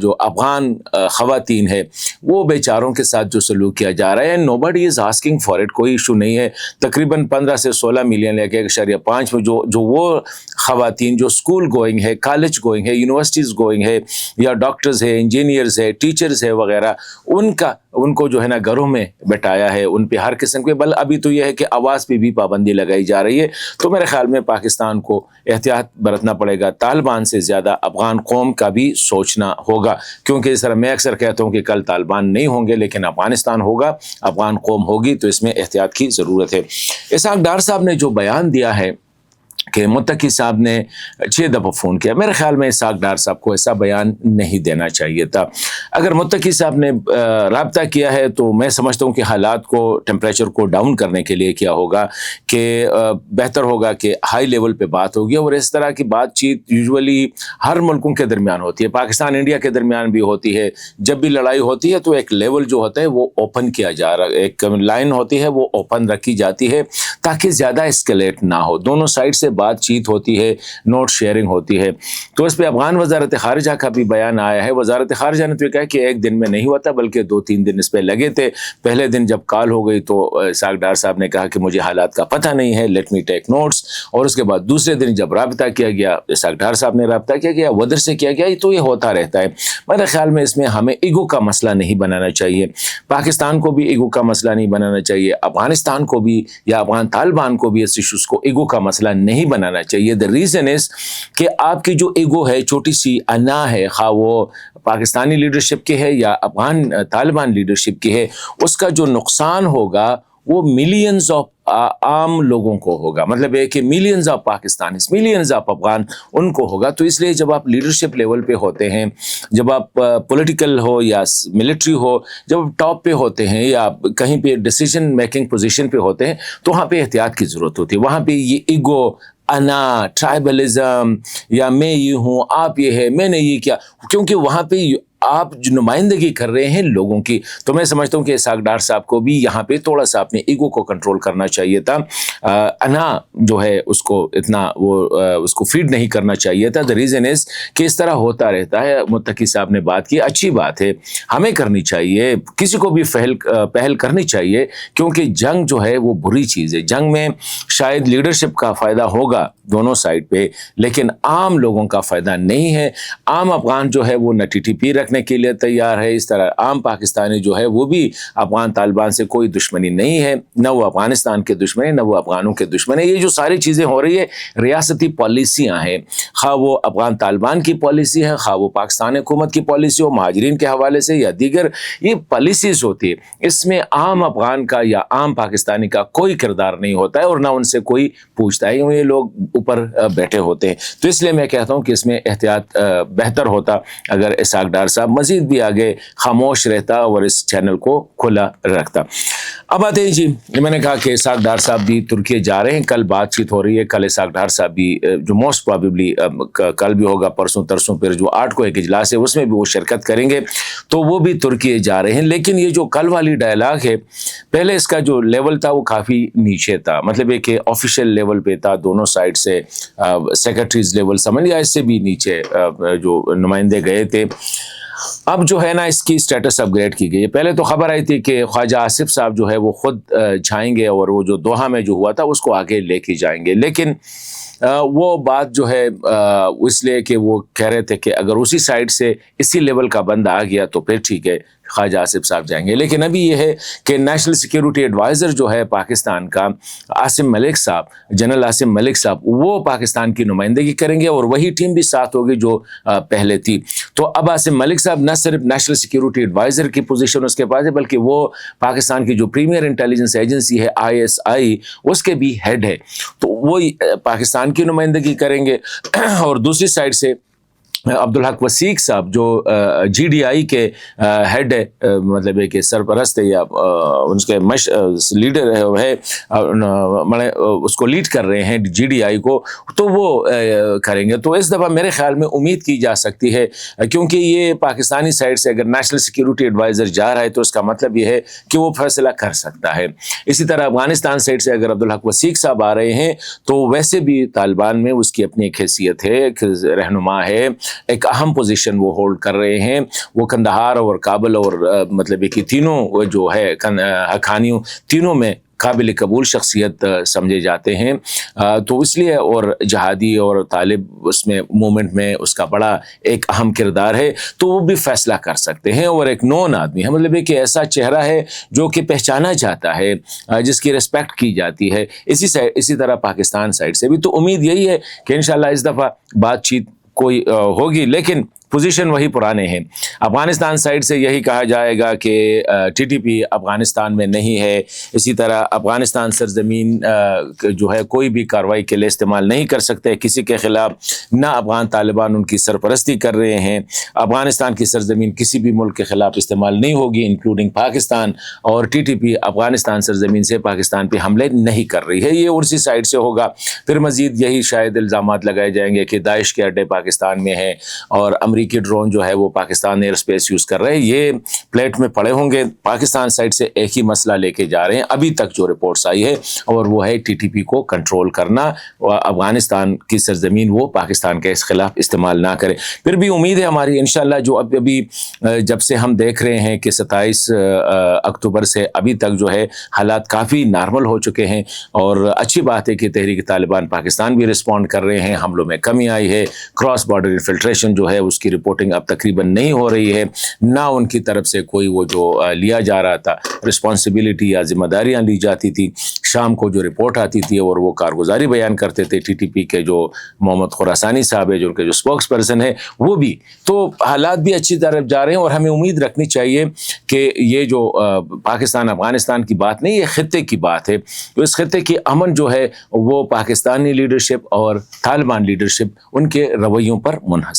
جو افغان خواتین ہے وہ بیچاروں کے ساتھ جو سلوک کیا جا رہا ہے. Nobody is asking for it. کوئی ایشو نہیں ہے. تقریباً 15 سے 16 ملین یا 1.5 میں جو وہ خواتین جو اسکول گوئنگ ہے, کالج گوئنگ ہے, یونیورسٹیز گوئنگ ہے, یا ڈاکٹرز ہے, انجینئرز ہے, ٹیچرز ہے وغیرہ, ان کو جو ہے نا گھروں میں بٹھایا ہے, ان پہ ہر قسم کے ابھی تو یہ ہے کہ آواز پہ بھی پابندی لگائی جا رہی ہے. تو میرے خیال میں پاکستان کو احتیاط برتنا پڑے گا. طالبان سے زیادہ افغان قوم کا بھی سوچنا ہوگا, کیونکہ اس طرح میں اکثر کہتا ہوں کہ کل طالبان نہیں ہوں گے لیکن افغانستان ہوگا, افغان قوم ہوگی, تو اس میں احتیاط کی ضرورت ہے. اسحاق ڈار صاحب نے جو بیان دیا ہے کہ متقی صاحب نے 6 دفعہ فون کیا, میرے خیال میں اسحاق ڈار صاحب کو ایسا بیان نہیں دینا چاہیے تھا. اگر متقی صاحب نے رابطہ کیا ہے تو میں سمجھتا ہوں کہ حالات کو, ٹیمپریچر کو ڈاؤن کرنے کے لیے کیا ہوگا کہ بہتر ہوگا کہ ہائی لیول پہ بات ہوگی. اور اس طرح کی بات چیت یوزولی ہر ملکوں کے درمیان ہوتی ہے, پاکستان انڈیا کے درمیان بھی ہوتی ہے. جب بھی لڑائی ہوتی ہے تو ایک لیول جو ہوتا ہے وہ اوپن کیا جا رہا ہے, ایک لائن ہوتی ہے وہ اوپن رکھی جاتی ہے تاکہ زیادہ اسکیلیٹ نہ ہو. دونوں سائڈ سے بات چیت ہوتی ہے, نوٹ شیئرنگ ہوتی ہے. تو اس پہ افغان وزارت خارجہ کا بھی بیان آیا ہے. وزارت خارجہ نے تو یہ کہا کہ ایک دن میں نہیں ہوا تھا بلکہ 2-3 دن اس پہ لگے تھے. پہلے دن جب کال ہو گئی تو اسحاق ڈار صاحب نے کہا کہ مجھے حالات کا پتہ نہیں ہے, لیٹ می ٹیک نوٹس. اور اس کے بعد دوسرے دن جب رابطہ کیا گیا, اسحاق ڈار صاحب نے رابطہ کیا گیا, ودر سے کیا گیا, تو یہ ہوتا رہتا ہے. میرے خیال میں اس میں ہمیں ایگو کا مسئلہ نہیں بنانا چاہیے. پاکستان کو بھی ایگو کا مسئلہ نہیں بنانا چاہیے, افغانستان کو بھی یا افغان طالبان کو بھی اس ایشوز کو ایگو کا مسئلہ نہیں بنانا چاہیے. دا ریزن از کہ آپ کی جو ایگو ہے, چھوٹی سی انا ہے, خواہ وہ پاکستانی لیڈرشپ کی ہے یا افغان طالبان لیڈرشپ کی ہے, اس کا جو نقصان ہوگا وہ ملینز آف عام لوگوں کو ہوگا. مطلب ہے کہ millions of Pakistanis, millions of Afghan ان کو ہوگا. تو اس لیے جب آپ لیڈرشپ لیول پہ ہوتے ہیں, جب آپ پولیٹیکل ہو یا ملٹری ہو, جب آپ ٹاپ پہ ہوتے ہیں یا کہیں پہ ڈیسیجن میکنگ پوزیشن پہ ہوتے ہیں, تو وہاں پہ احتیاط کی ضرورت ہوتی ہے. وہاں پہ یہ ایگو, انا, ٹرائبلزم یا میں یہ ہوں, آپ یہ ہے, میں نے یہ کیا, کیونکہ وہاں پہ آپ جو نمائندگی کر رہے ہیں لوگوں کی. تو میں سمجھتا ہوں کہ اسحاق ڈار صاحب کو بھی یہاں پہ تھوڑا سا اپنے ایگو کو کنٹرول کرنا چاہیے تھا. انا جو ہے اس کو اتنا اس کو فیڈ نہیں کرنا چاہیے تھا. دا ریزن از کہ اس طرح ہوتا رہتا ہے. متقی صاحب نے بات کی, اچھی بات ہے, ہمیں کرنی چاہیے, کسی کو بھی پہل کرنی چاہیے, کیونکہ جنگ جو ہے وہ بری چیز ہے. جنگ میں شاید لیڈرشپ کا فائدہ ہوگا دونوں سائڈ پہ, لیکن عام لوگوں کا فائدہ نہیں ہے. عام افغان جو ہے وہ نہ ٹی ٹی پی رکھنے کے لیے تیار ہے. اس طرح عام پاکستانی جو ہے وہ بھی افغان طالبان سے کوئی دشمنی نہیں ہے, نہ وہ افغانستان کے دشمن ہے نہ وہ افغانوں کے دشمن ہے. یہ جو ساری چیزیں ہو رہی ہے ریاستی پالیسیاں ہیں, خواہ وہ افغان طالبان کی پالیسی ہے, خواہ وہ پاکستان حکومت کی پالیسی ہو مہاجرین کے حوالے سے یا دیگر یہ پالیسیز ہوتی ہے. اس میں عام افغان کا یا عام پاکستانی کا کوئی کردار نہیں ہوتا ہے اور نہ ان سے کوئی پوچھتا ہے. یہ لوگ اوپر بیٹھے ہوتے ہیں. تو اس لیے میں کہتا ہوں کہ اس میں احتیاط بہتر ہوتا اگر اسحاق ڈار صاحب مزید بھی آگے خاموش رہتا اور اس چینل کو کھلا رکھتا. اب آتے ہیں جی, میں نے کہا کہ اسحاق ڈار صاحب بھی ترکی جا رہے ہیں, کل بات چیت ہو رہی ہے. کل اسحاق ڈار صاحب بھی جو موسٹ پرابیبلی کل بھی ہوگا, پرسوں ترسوں پھر جو 8 کو ایک اجلاس ہے اس میں بھی وہ شرکت کریں گے, تو وہ بھی ترکی جا رہے ہیں. لیکن یہ جو کل والی ڈائلاگ ہے, پہلے اس کا جو لیول تھا وہ کافی نیچے تھا. مطلب ہے کہ آفیشیل لیول پہ تھا, دونوں سائڈ سے سیکرٹریز لیول سمجھ یا اس سے بھی نیچے جو نمائندے گئے تھے. اب جو ہے نا اس کی سٹیٹس اپ گریڈ کی گئی ہے. پہلے تو خبر آئی تھی کہ خواجہ آصف صاحب جو ہے وہ خود جائیں گے اور وہ جو دوحہ میں جو ہوا تھا اس کو آگے لے کے جائیں گے. لیکن وہ بات جو ہے اس لیے کہ وہ کہہ رہے تھے کہ اگر اسی سائڈ سے اسی لیول کا بندہ آ گیا تو پھر ٹھیک ہے, خواجہ آصف صاحب جائیں گے. لیکن ابھی یہ ہے کہ نیشنل سیکیورٹی ایڈوائزر جو ہے پاکستان کا عاصم ملک صاحب, جنرل عاصم ملک صاحب, وہ پاکستان کی نمائندگی کریں گے اور وہی ٹیم بھی ساتھ ہوگی جو پہلے تھی. تو اب عاصم ملک صاحب نہ صرف نیشنل سیکیورٹی ایڈوائزر کی پوزیشن اس کے پاس ہے, بلکہ وہ پاکستان کی جو پریمیئر انٹیلیجنس ایجنسی ہے ISI اس کے بھی ہیڈ ہے. تو وہ پاکستان کی نمائندگی کریں گے. اور دوسری سائڈ سے عبدالحق وثیق صاحب جو GDI کے ہیڈ ہے, مطلب ہے کہ سرپرست ہے یا اس کے لیڈر ہے, اس کو لیڈ کر رہے ہیں GDI کو, تو وہ کریں گے. تو اس دفعہ میرے خیال میں امید کی جا سکتی ہے, کیونکہ یہ پاکستانی سائڈ سے اگر نیشنل سیکیورٹی ایڈوائزر جا رہا ہے تو اس کا مطلب یہ ہے کہ وہ فیصلہ کر سکتا ہے. اسی طرح افغانستان سائڈ سے اگر عبدالحق وثیق صاحب آ رہے ہیں تو ویسے بھی طالبان میں اس کی اپنی ایک حیثیت ہے, ایک رہنما ہے, ایک اہم پوزیشن وہ ہولڈ کر رہے ہیں. وہ کندہار اور کابل اور مطلب کہ تینوں جو ہے حقانیوں تینوں میں قابل قبول شخصیت سمجھے جاتے ہیں. تو اس لیے اور جہادی اور طالب اس میں مومنٹ میں اس کا بڑا ایک اہم کردار ہے. تو وہ بھی فیصلہ کر سکتے ہیں اور ایک نون آدمی ہے, مطلب کہ ایسا چہرہ ہے جو کہ پہچانا جاتا ہے, جس کی رسپیکٹ کی جاتی ہے. اسی طرح پاکستان سائڈ سے بھی تو امید یہی ہے کہ انشاءاللہ اس دفعہ بات چیت کوئی ہوگی, لیکن پوزیشن وہی پرانے ہیں. افغانستان سائڈ سے یہی کہا جائے گا کہ ٹی ٹی پی افغانستان میں نہیں ہے. اسی طرح افغانستان سرزمین جو ہے کوئی بھی کارروائی کے لیے استعمال نہیں کر سکتے کسی کے خلاف, نہ افغان طالبان ان کی سرپرستی کر رہے ہیں. افغانستان کی سرزمین کسی بھی ملک کے خلاف استعمال نہیں ہوگی انکلوڈنگ پاکستان, اور ٹی ٹی پی افغانستان سرزمین سے پاکستان پہ حملے نہیں کر رہی ہے. یہ اسی سائڈ سے ہوگا. پھر مزید یہی شاید الزامات لگائے جائیں گے کہ داعش کے اڈے پاکستان میں ہیں اور امریکی ڈرون جو ہے وہ پاکستان ایئر اسپیس یوز کر رہے ہیں. یہ پلیٹ میں پڑے ہوں گے. پاکستان سائڈ سے ایک ہی مسئلہ لے کے جا رہے ہیں ابھی تک جو رپورٹس آئی ہے, اور وہ ہے ٹی ٹی پی کو کنٹرول کرنا, افغانستان کی سرزمین وہ پاکستان کے خلاف استعمال نہ کرے. پھر بھی امید ہے ہماری انشاءاللہ جو ابھی جب سے ہم دیکھ رہے ہیں کہ 27 اکتوبر سے ابھی تک جو ہے حالات کافی نارمل ہو چکے ہیں, اور اچھی بات ہے کہ تحریک طالبان پاکستان بھی رسپونڈ کر رہے ہیں. حملوں میں کمی آئی ہے. کراس بارڈر انفلٹریشن جو ہے اس کی رپورٹنگ اب تقریباً نہیں ہو رہی ہے, نہ ان کی طرف سے کوئی وہ جو لیا جا رہا تھا رسپانسبلٹی یا ذمہ داریاں لی جاتی تھی. شام کو جو رپورٹ آتی تھی اور وہ کارگزاری بیان کرتے تھے ٹی ٹی پی کے جو محمد خراسانی صاحب ہے, جو ان کے جو سپوکس پرسن ہے, وہ بھی. تو حالات بھی اچھی طرف جا رہے ہیں, اور ہمیں امید رکھنی چاہیے کہ یہ جو پاکستان افغانستان کی بات نہیں, یہ خطے کی بات ہے. تو اس خطے کی امن جو ہے وہ پاکستانی لیڈرشپ اور طالبان لیڈرشپ ان کے رویوں پر منحصر